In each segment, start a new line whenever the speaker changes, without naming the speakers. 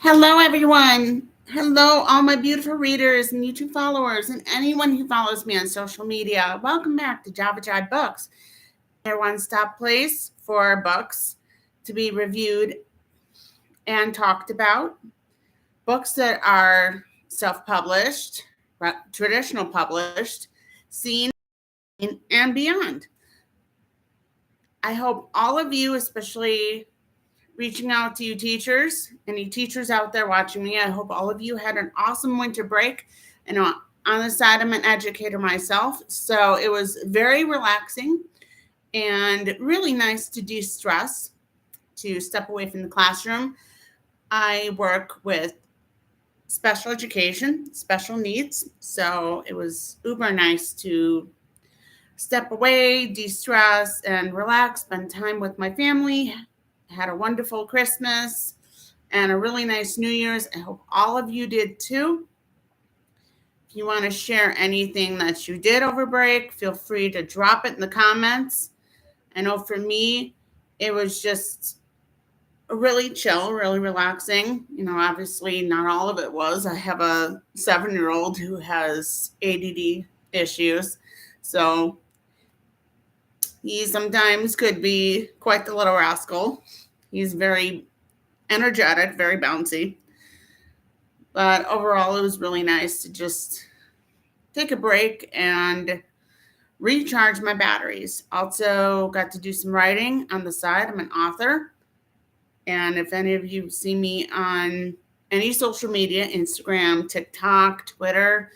Hello, everyone. Hello, all my beautiful readers and YouTube followers, and anyone who follows me on social media. Welcome back to Jive Books, your one-stop place for books to be reviewed and talked about. Books that are self-published, traditional published, seen, and beyond. I hope all of you, especially reaching out to you teachers, any teachers out there watching me, I hope all of you had an awesome winter break. And on the side, I'm an educator myself, so it was very relaxing and really nice to de-stress, to step away from the classroom. I work with special education, special needs, so it was uber nice to step away, de-stress, and relax, spend time with my family. Had a wonderful Christmas and a really nice New Year's. I hope all of you did too. If you want to share anything that you did over break, feel free to drop it in the comments. I know for me, it was just really chill, really relaxing. Obviously not all of it was. I have a 7-year-old who has ADD issues. So he sometimes could be quite the little rascal. He's very energetic, very bouncy. But overall, it was really nice to just take a break and recharge my batteries. Also got to do some writing on the side. I'm an author. And if any of you see me on any social media, Instagram, TikTok, Twitter,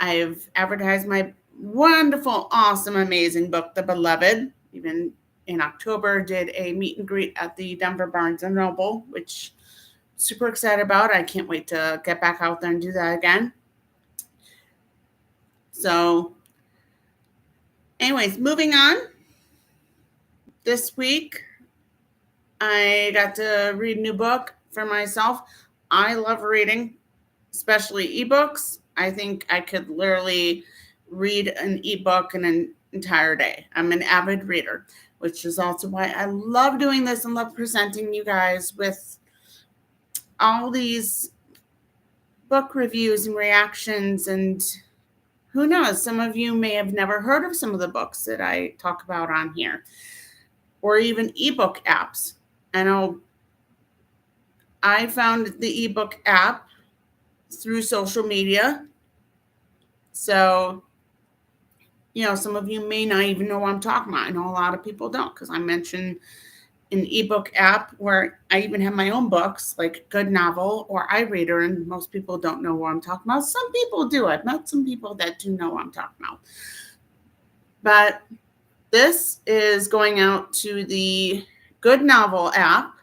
I've advertised my wonderful, awesome, amazing book, The Beloved. Even in October, did a meet and greet at the Denver Barnes & Noble, which I'm super excited about. I can't wait to get back out there and do that again. So, anyways, moving on. This week, I got to read a new book for myself. I love reading, especially ebooks. I think I could literally read an ebook in an entire day. I'm an avid reader, which is also why I love doing this and love presenting you guys with all these book reviews and reactions. And who knows, some of you may have never heard of some of the books that I talk about on here, or even ebook apps. I know I found the ebook app through social media. So, some of you may not even know what I'm talking about. I know a lot of people don't, because I mentioned an ebook app where I even have my own books, like Good Novel or iReader, and most people don't know what I'm talking about. Some people do. I've met some people that do know what I'm talking about. But this is going out to the Good Novel app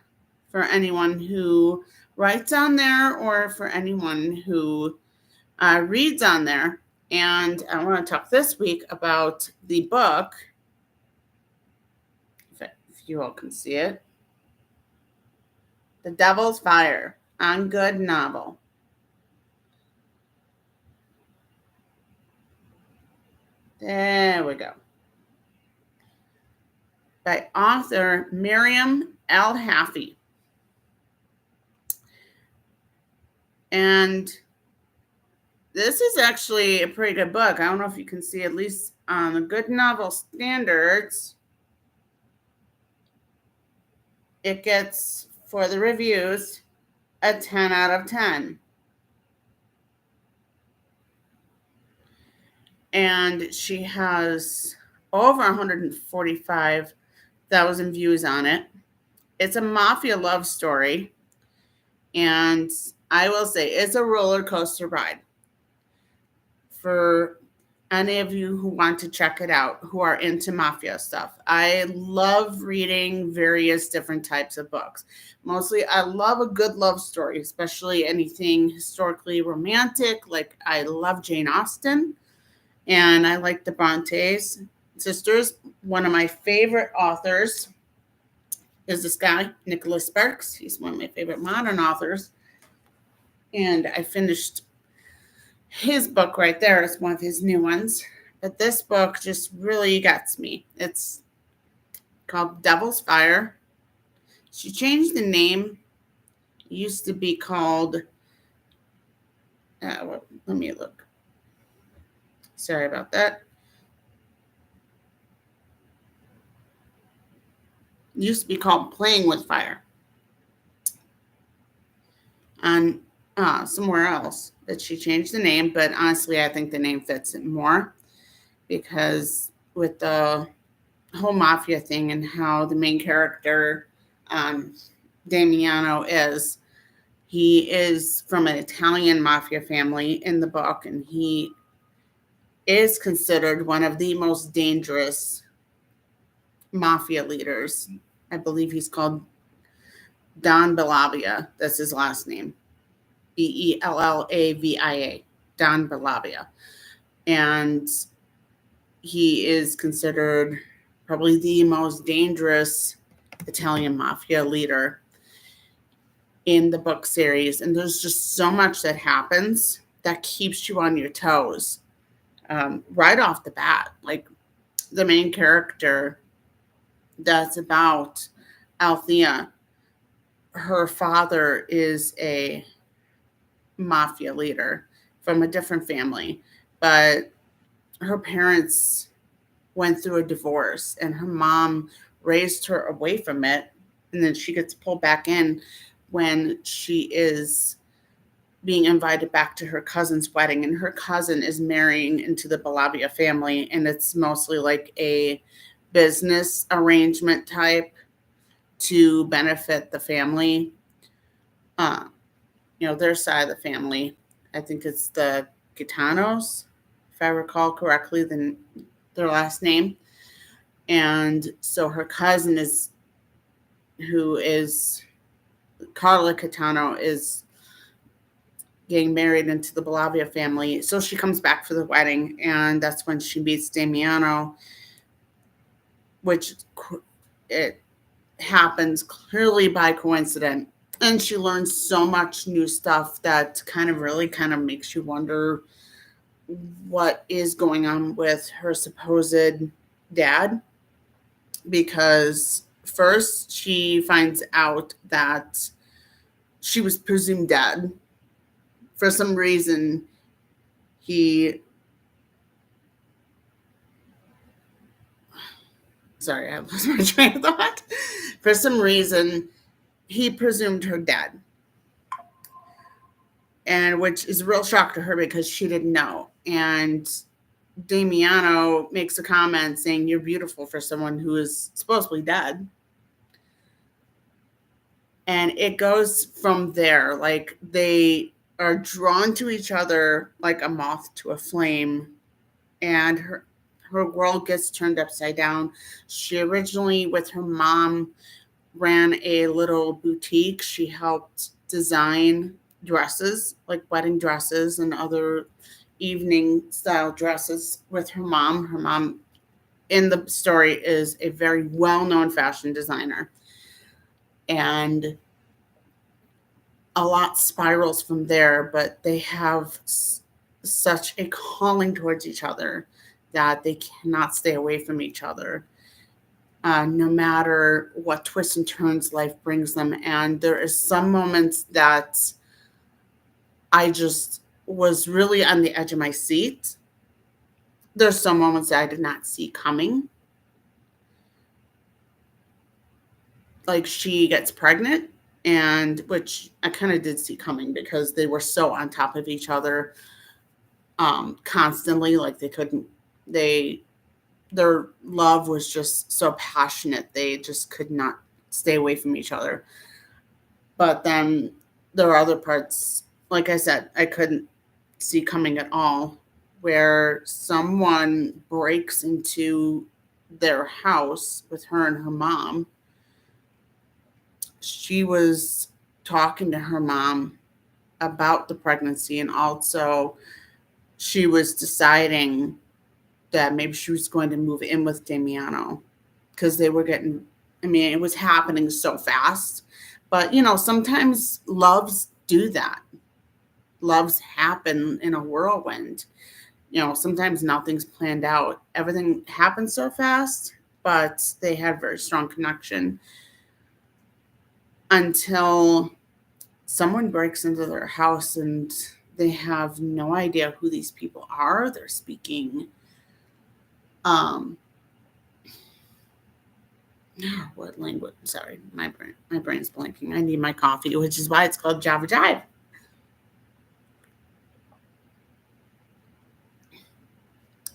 for anyone who writes on there or for anyone who reads on there. And I want to talk this week about the book, if you all can see it, The Devil's Fire on Good Novel. There we go. By author Miriam L. Haffey. And this is actually a pretty good book. I don't know if you can see, at least on the Good Novel standards, it gets, for the reviews, a 10 out of 10. And she has over 145,000 views on it. It's a mafia love story. And I will say it's a roller coaster ride. For any of you who want to check it out, who are into mafia stuff. I love reading various different types of books. Mostly, I love a good love story, especially anything historically romantic. Like, I love Jane Austen, and I like the Brontes sisters. One of my favorite authors is this guy, Nicholas Sparks. He's one of my favorite modern authors. And I finished his book right there. It's one of his new ones. But this book just really gets me. It's called Devil's Fire. She changed the name used to be called, let me look. Sorry about that. Used to be called Playing with Fire on somewhere else, but she changed the name. But honestly, I think the name fits it more because with the whole mafia thing and how the main character, um, Damiano, he is from an Italian mafia family in the book, and he is considered one of the most dangerous mafia leaders. I believe he's called Don Bellavia. That's his last name. Bellavia. Don Bellavia. And he is considered probably the most dangerous Italian mafia leader in the book series. And there's just so much that happens that keeps you on your toes right off the bat. Like the main character that's about Althea, her father is a mafia leader from a different family, but her parents went through a divorce and her mom raised her away from it, and then she gets pulled back in when she is being invited back to her cousin's wedding, and her cousin is marrying into the Bellavia family, and it's mostly like a business arrangement type to benefit the family. uh, their side of the family. I think it's the Gitanos, if I recall correctly, their last name. And so her cousin who is Carla Catano, is getting married into the Bellavia family. So she comes back for the wedding, and that's when she meets Damiano, which it happens clearly by coincidence. And she learns so much new stuff that kind of makes you wonder what is going on with her supposed dad. Because first she finds out that she was presumed dead. For some reason, sorry, I lost my train of thought. For some reason, he presumed her dead. And which is a real shock to her because she didn't know. And Damiano makes a comment saying, "You're beautiful for someone who is supposedly dead." And it goes from there. Like they are drawn to each other like a moth to a flame. And her world gets turned upside down. She originally, with her mom, ran a little boutique. She helped design dresses, like wedding dresses and other evening style dresses with her mom. Her mom in the story is a very well-known fashion designer. And a lot spirals from there, but they have such a calling towards each other that they cannot stay away from each other. No matter what twists and turns life brings them. And there is some moments that I just was really on the edge of my seat. There's some moments that I did not see coming. Like she gets pregnant, and which I kind of did see coming because they were so on top of each other constantly. Like their love was just so passionate. They just could not stay away from each other. But then there are other parts, like I said, I couldn't see coming at all, where someone breaks into their house with her and her mom. She was talking to her mom about the pregnancy, and also she was deciding that maybe she was going to move in with Damiano because they were getting, it was happening so fast. But, sometimes loves do that. Loves happen in a whirlwind. Sometimes nothing's planned out. Everything happens so fast, but they had very strong connection until someone breaks into their house and they have no idea who these people are. They're speaking um what language? Sorry, my brain's blanking. I need my coffee, which is why it's called Java Jive.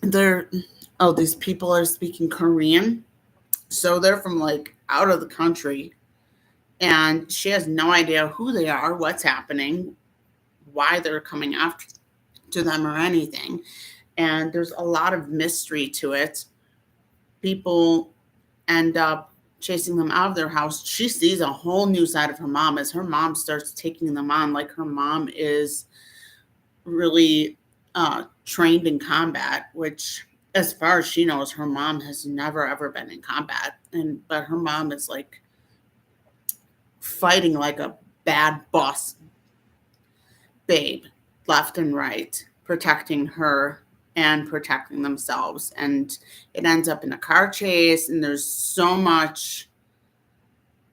They're these people are speaking Korean, so they're from like out of the country, and she has no idea who they are, what's happening, why they're coming after to them or anything. And there's a lot of mystery to it. People end up chasing them out of their house. She sees a whole new side of her mom as her mom starts taking them on, like her mom is really trained in combat, which as far as she knows, her mom has never ever been in combat. But her mom is like fighting like a bad boss babe, left and right, protecting her and protecting themselves. And it ends up in a car chase, and there's so much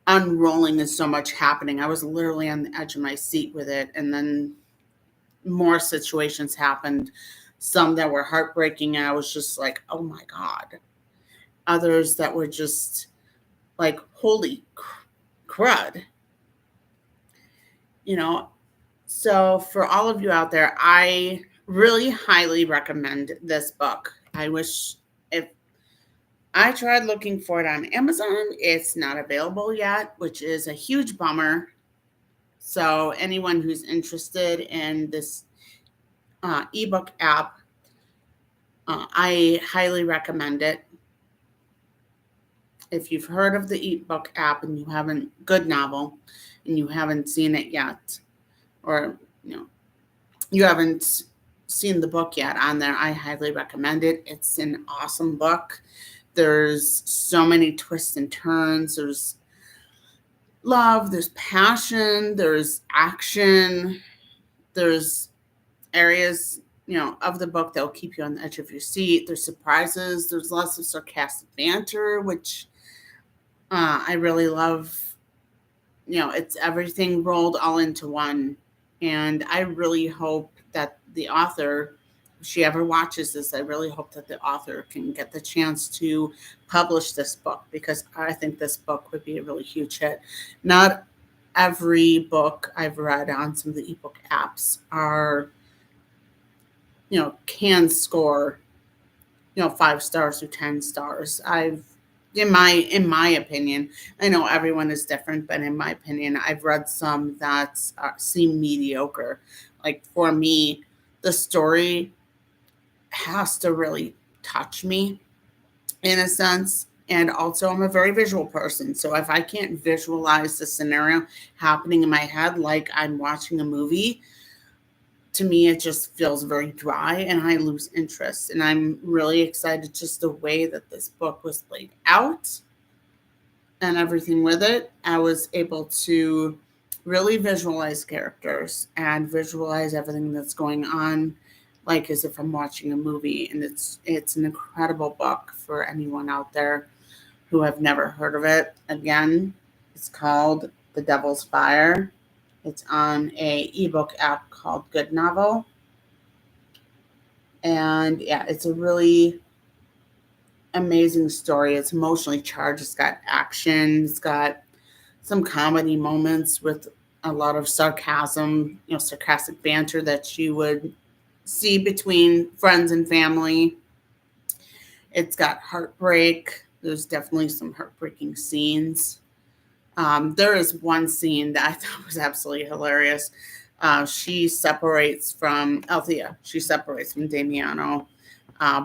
unrolling and so much happening. I was literally on the edge of my seat with it. And then more situations happened, some that were heartbreaking. And I was just like, oh my God. Others that were just like, holy crud. You know, so for all of you out there, I really highly recommend this book. I wish if I tried looking for it on Amazon, it's not available yet, which is a huge bummer. So anyone who's interested in this ebook app, I highly recommend it. If you've heard of the ebook app and you haven't, Good Novel, and you haven't seen it yet, or you haven't seen the book yet on there, I highly recommend it. It's an awesome book. There's so many twists and turns. There's love, there's passion, there's action, there's areas of the book that will keep you on the edge of your seat. There's surprises. There's lots of sarcastic banter, which I really love. It's everything rolled all into one. And I really hope that the author, if she ever watches this, I really hope that the author can get the chance to publish this book, because I think this book would be a really huge hit. Not every book I've read on some of the ebook apps are, can score, 5 stars or 10 stars. In my opinion, I know everyone is different, but in my opinion, I've read some that seem mediocre. Like for me, the story has to really touch me in a sense. And also, I'm a very visual person. So if I can't visualize the scenario happening in my head like I'm watching a movie, to me, it just feels very dry and I lose interest. And I'm really excited just the way that this book was laid out and everything with it. I was able to really visualize characters and visualize everything that's going on, like as if I'm watching a movie. And it's an incredible book for anyone out there who have never heard of it. Again, it's called The Devil's Fire. It's on a ebook app called Good Novel. And yeah, it's a really amazing story. It's emotionally charged. It's got action. It's got some comedy moments with a lot of sarcasm, sarcastic banter that you would see between friends and family. It's got heartbreak. There's definitely some heartbreaking scenes. There is one scene that I thought was absolutely hilarious. She separates from Althea. She separates from Damiano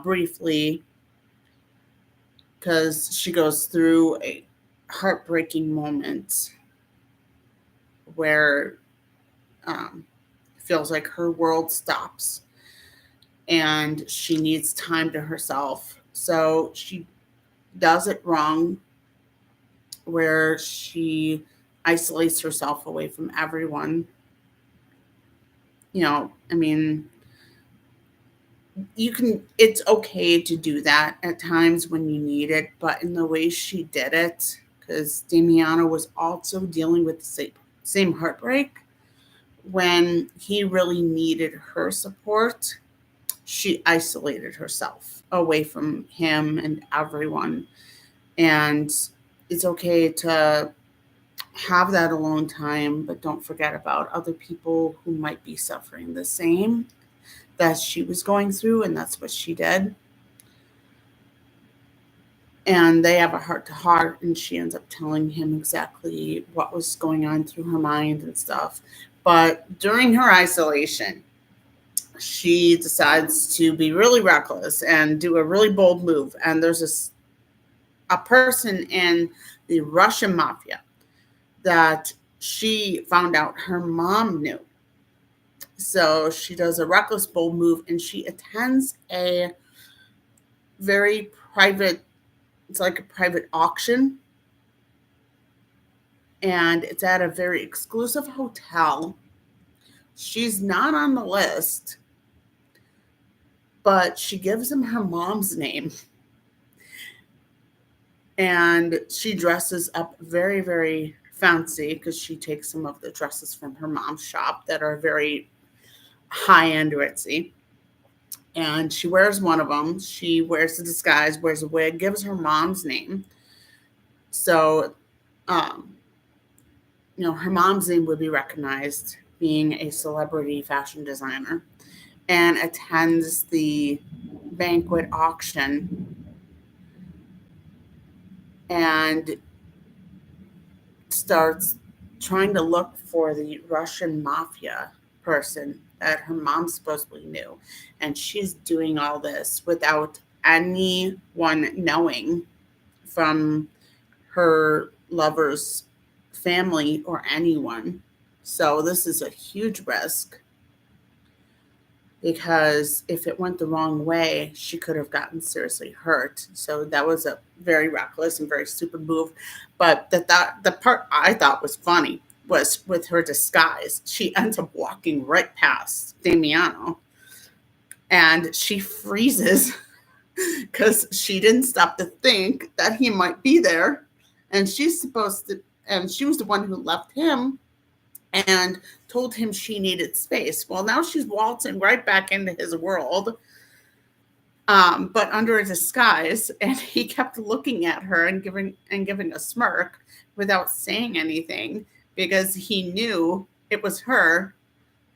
briefly because she goes through a heartbreaking moment where it feels like her world stops and she needs time to herself. So she does it wrong, where she isolates herself away from everyone. It's okay to do that at times when you need it, but in the way she did it, because Damiano was also dealing with the same heartbreak, when he really needed her support, she isolated herself away from him and everyone. And it's okay to have that alone time, but don't forget about other people who might be suffering the same that she was going through, and that's what she did. And they have a heart to heart, and she ends up telling him exactly what was going on through her mind and stuff. But during her isolation, she decides to be really reckless and do a really bold move. And there's a person in the Russian mafia that she found out her mom knew. So she does a reckless, bold move, and she attends a very private, it's like a private auction, and it's at a very exclusive hotel. She's not on the list, but she gives him her mom's name. And she dresses up very, very fancy because she takes some of the dresses from her mom's shop that are very high end ritzy. And she wears one of them. She wears a disguise, wears a wig, gives her mom's name. So, um, her mom's name would be recognized being a celebrity fashion designer, and attends the banquet auction and starts trying to look for the Russian mafia person that her mom supposedly knew. And she's doing all this without anyone knowing from her lover's family or anyone. So this is a huge risk, because if it went the wrong way, she could have gotten seriously hurt. So that was a very reckless and very stupid move. But the part I thought was funny was with her disguise. She ends up walking right past Damiano, and she freezes because she didn't stop to think that he might be there. And and she was the one who left him and told him she needed space. Well, now she's waltzing right back into his world, but under a disguise. And he kept looking at her and giving a smirk without saying anything, because he knew it was her.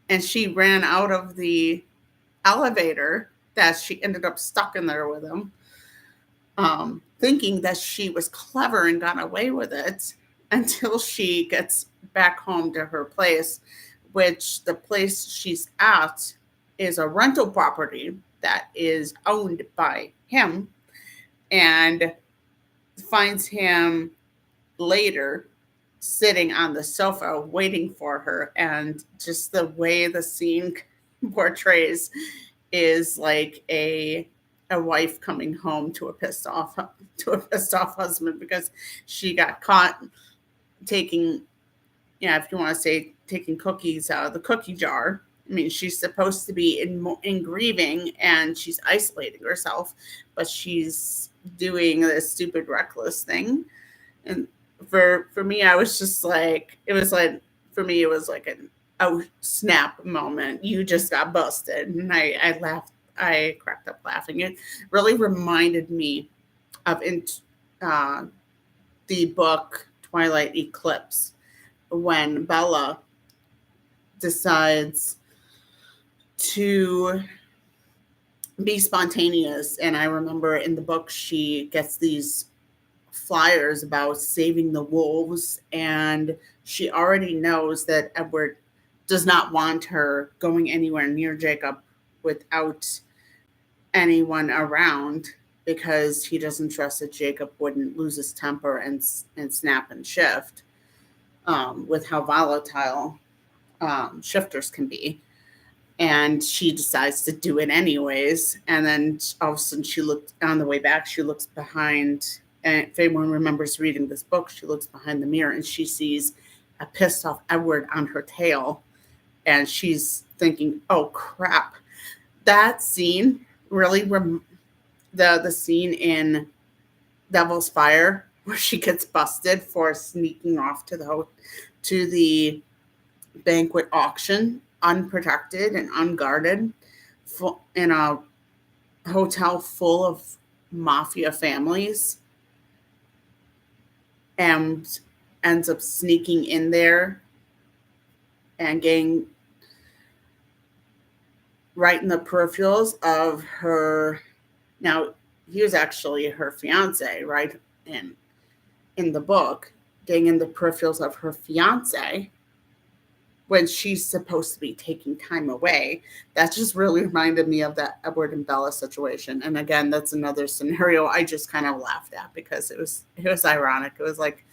And she ran out of the elevator that she ended up stuck in there with him, thinking that she was clever and got away with it, until she gets back home to her place, which the place she's at is a rental property that is owned by him, and finds him later sitting on the sofa waiting for her. And just the way the scene portrays is like a wife coming home to a pissed off husband, because she got caught taking, if you want to say, taking cookies out of the cookie jar. I mean, she's supposed to be in grieving, and she's isolating herself, but she's doing this stupid, reckless thing. And for me, I was just like, for me, it was like an oh snap moment. You just got busted, and I laughed. I cracked up laughing. It really reminded me of the book Twilight Eclipse, when Bella decides to be spontaneous. And I remember in the book, she gets these flyers about saving the wolves, and she already knows that Edward does not want her going anywhere near Jacob without anyone around, because he doesn't trust that Jacob wouldn't lose his temper and snap and shift, with how volatile shifters can be. And she decides to do it anyways. And then all of a sudden, she looked on the way back, she looks behind. And if anyone remembers reading this book, she looks behind the mirror and she sees a pissed off Edward on her tail. And she's thinking, oh crap. That scene really, the scene in Devil's Fire, where she gets busted for sneaking off to banquet auction, unprotected and unguarded, in a hotel full of mafia families, and ends up sneaking in there and getting right in the peripherals of her. Now, he was actually her fiance, right? In the book, getting in the peripherals of her fiance when she's supposed to be taking time away. That just really reminded me of that Edward and Bella situation. And again, that's another scenario I just kind of laughed at because it was ironic. It was like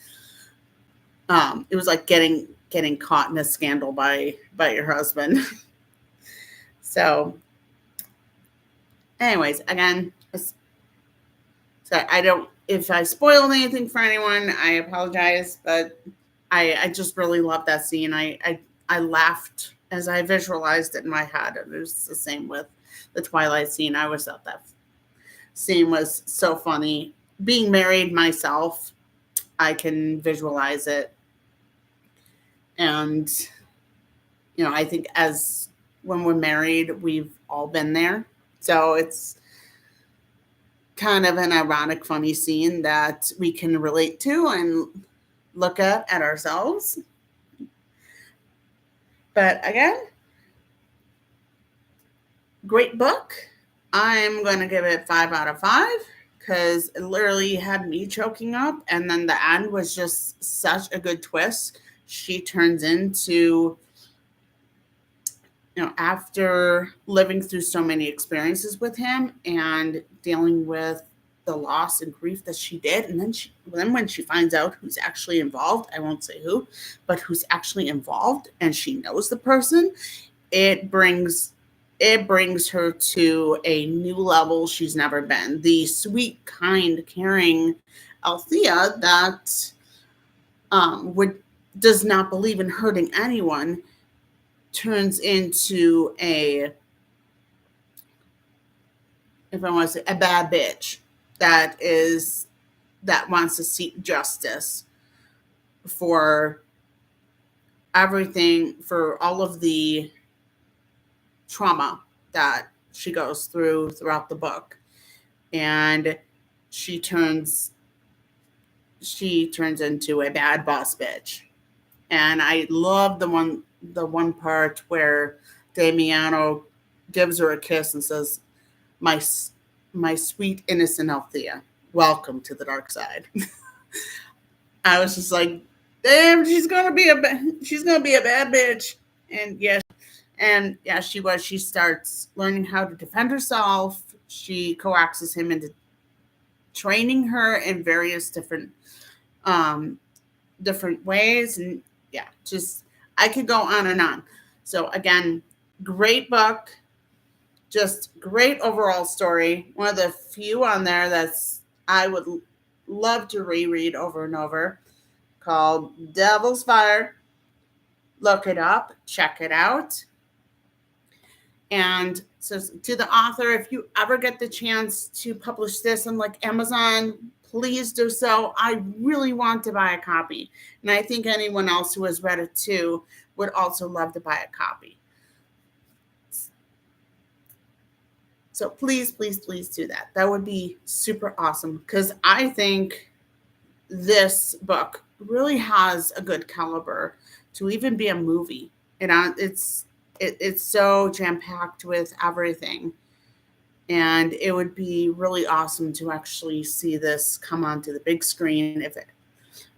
getting caught in a scandal by your husband. So, anyways, again, so I don't, if I spoiled anything for anyone, I apologize, but I just really love that scene. I laughed as I visualized it in my head. And it was the same with the Twilight scene. I always thought that scene was so funny. Being married myself, I can visualize it. And, I think as when we're married, we've all been there. So it's kind of an ironic, funny scene that we can relate to and look at ourselves. But again, great book. I'm going to give it 5 out of 5 because it literally had me choking up. And then the end was just such a good twist. She turns into, after living through so many experiences with him and dealing with the loss and grief that she did. And then when she finds out who's actually involved, I won't say who, but who's actually involved, and she knows the person, it brings her to a new level she's never been. The sweet, kind, caring Althea that does not believe in hurting anyone turns into a bad bitch that wants to seek justice for everything, for all of the trauma that she goes throughout the book. And she turns into a bad boss bitch. And I love the one part where Damiano gives her a kiss and says, my sweet innocent Althea, welcome to the dark side. I was just like, damn, she's gonna be a bad bitch. And yeah, she was. She starts learning how to defend herself. She coaxes him into training her in various different ways. And yeah, just, I could go on and on. So again, great book, just great overall story. One of the few on there that's I would love to reread over and over, called Devil's Fire. Look it up, check it out. And so to the author, if you ever get the chance to publish this on like Amazon, please do so. I really want to buy a copy. And I think anyone else who has read it too would also love to buy a copy. So please, please, please do that. That would be super awesome because I think this book really has a good caliber to even be a movie. It's so jam-packed with everything. And it would be really awesome to actually see this come onto the big screen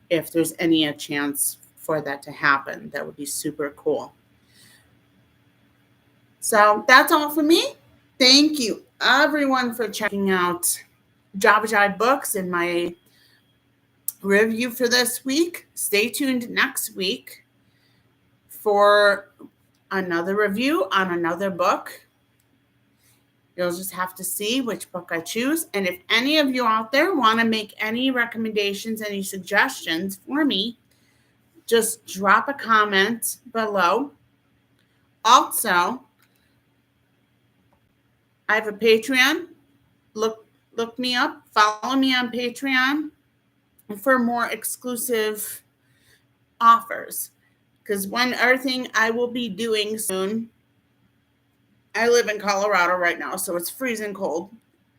if there's a chance for that to happen. That would be super cool. So that's all for me. Thank you, everyone, for checking out Jive Books and my review for this week. Stay tuned next week for another review on another book. You'll just have to see which book I choose. And if any of you out there want to make any recommendations, any suggestions for me, just drop a comment below. Also, I have a Patreon. Look me up. Follow me on Patreon for more exclusive offers. Because one other thing I will be doing soon, I live in Colorado right now, so it's freezing cold.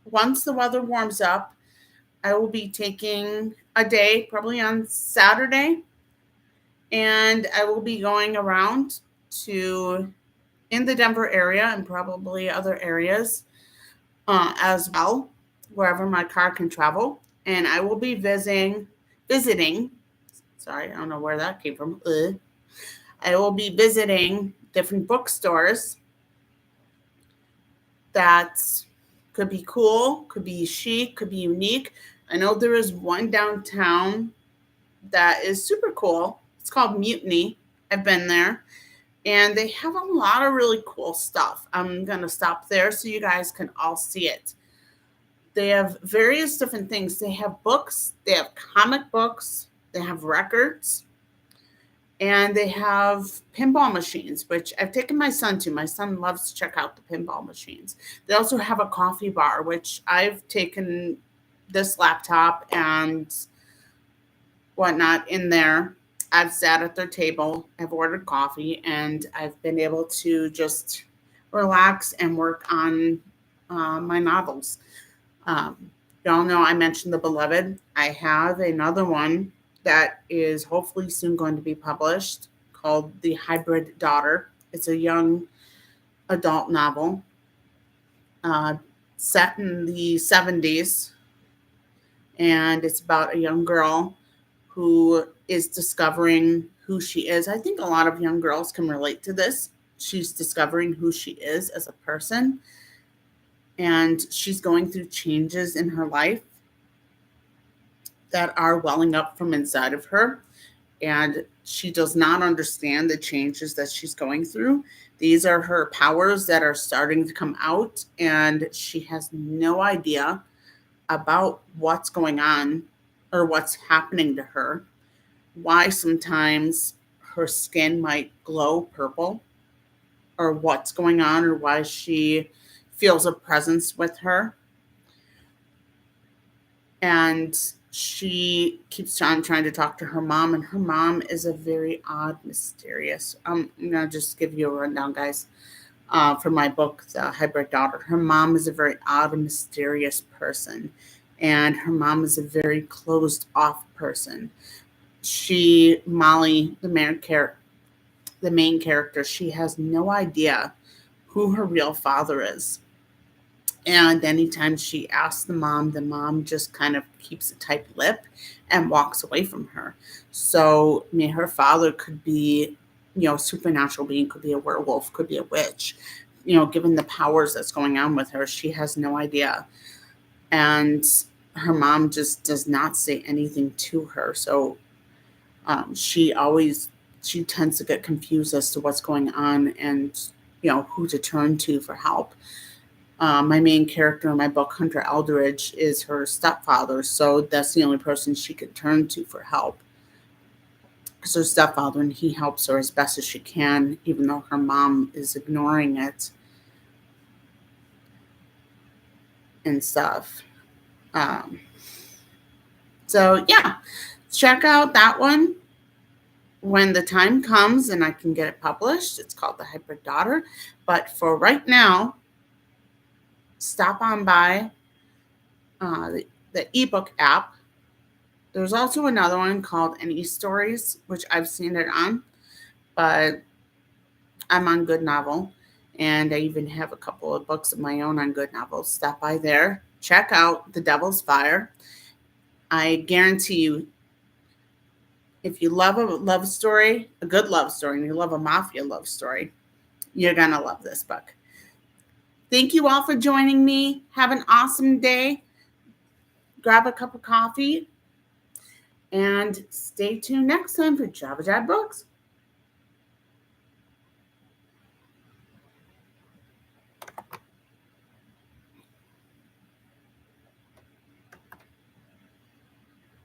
Once the weather warms up, I will be taking a day, probably on Saturday, and I will be going around to in the Denver area and probably other areas as well, wherever my car can travel. And I will be visiting. Sorry, I don't know where that came from. I will be visiting different bookstores that could be cool, could be chic, could be unique. I know there is one downtown that is super cool. It's called Mutiny. I've been there, and they have a lot of really cool stuff. I'm going to stop there so you guys can all see it. They have various different things. They have books, they have comic books, they have records, and they have pinball machines, which I've taken my son to. My son loves to check out the pinball machines. They also have a coffee bar, which I've taken this laptop and whatnot in there. I've sat at their table, I've ordered coffee, and I've been able to just relax and work on my novels. Y'all know I mentioned The Beloved. I have another one that is hopefully soon going to be published called The Hybrid Daughter. It's a young adult novel set in the 70s, and it's about a young girl who is discovering who she is. I think a lot of young girls can relate to this. She's discovering who she is as a person, and she's going through changes in her life that are welling up from inside of her, and she does not understand the changes that she's going through. These are her powers that are starting to come out, and she has no idea about what's going on or what's happening to her, why sometimes her skin might glow purple, or what's going on, or why she feels a presence with her. And she keeps on trying to talk to her mom, and her mom is a very odd, mysterious. I'm gonna just give you a rundown, guys, for my book, The Hybrid Daughter. Her mom is a very odd and mysterious person, and her mom is a very closed off person. Molly, the main character, she has no idea who her real father is. And anytime she asks the mom just kind of keeps a tight lip and walks away from her. So, I mean, her father could be, a supernatural being, could be a werewolf, could be a witch. Given the powers that's going on with her, she has no idea. And her mom just does not say anything to her. So she tends to get confused as to what's going on and, who to turn to for help. My main character in my book, Hunter Eldridge, is her stepfather, so that's the only person she could turn to for help. It's her stepfather, and he helps her as best as she can, even though her mom is ignoring it and stuff. So, yeah, check out that one when the time comes and I can get it published. It's called The Hybrid Daughter. But for right now, stop on by the ebook app. There's also another one called Any Stories, which I've seen it on, but I'm on Good Novel, and I even have a couple of books of my own on Good Novel. Stop by there. Check out The Devil's Fire. I guarantee you, if you love a love story, a good love story, and you love a mafia love story, you're going to love this book. Thank you all for joining me. Have an awesome day. Grab a cup of coffee and stay tuned next time for Jive Books.